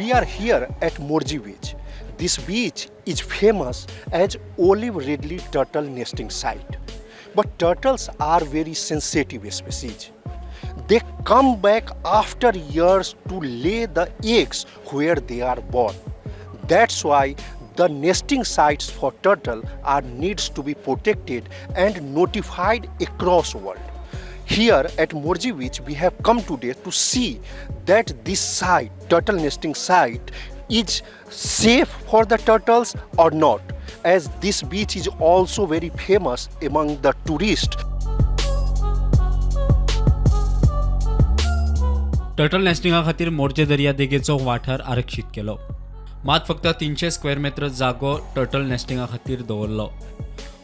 We are here at Morji Beach. This beach is famous as olive ridley turtle nesting site. But turtles are very sensitive species. They come back after years to lay the eggs where they are born. That's why the nesting sites for turtle are needs to be protected and notified across world. Here at Morji Beach, we have come today to see that this site, turtle nesting site, is safe for the turtles or not, as this beach is also very famous among the tourists. Turtle नेस्टिंगा खातीर मोरजे दर्या देगेचो वाठार आरक्षीत केलो. मात फक्त 300 square metre जागो turtle नेस्टिंगा खातीर दवरलो.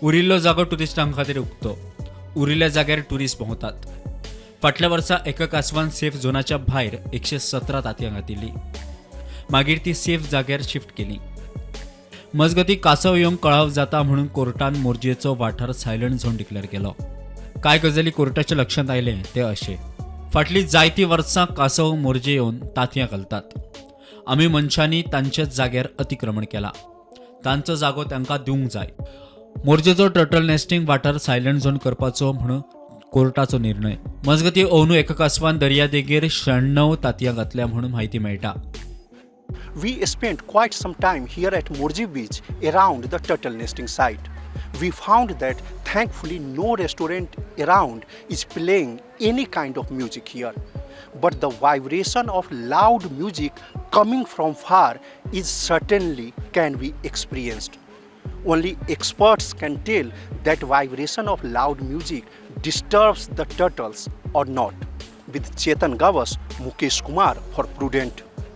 उरिल्लो जागो टुरिस्टां खातीर उक्तो. उरिल्ल्या जाग्यार टुरिस्ट भोंवतात. फाटल्या वर्सा एका कासवान सेफ झोनाच्या भायर 117 तांतयां घातिल्लीं. मागीर ती सेफ जाग्यार शिफ्ट केली. मजगतीं कासव येवंक कळाव जाता म्हणून कोर्टान मोरजेचो वाठार सायलंट झोन डिक्लेअर केलो. कांय गजाली कोर्टाच्या लक्षांत आयले ते अशे. फाटलीं जायतीं वर्सां कासव मोरजे येवन तांतयां घालतात. आमी मनशांनी तांच्याच जाग्यार अतिक्रमण केलां. तांचो जागो तांकां दिवंक जाय. मोरजेचो टर्टल नेस्टिंग वाठार सायलंट झोन करपाचो म्हणून कोर्टाचो निर्णय. मजगतीं अंदू एका कासवान दर्या देगेर 96 तांतयां घातल्या म्हणून म्हायती मेळटा. We spent quite some time here at Morji Beach around the turtle nesting site. We found that thankfully no restaurant around is playing any kind of music here. But the vibration of loud music coming from far is certainly can be experienced. Only experts can tell that vibration of loud music disturbs the turtles or not. With Chetan Gawas, Mukesh Kumar for Prudent.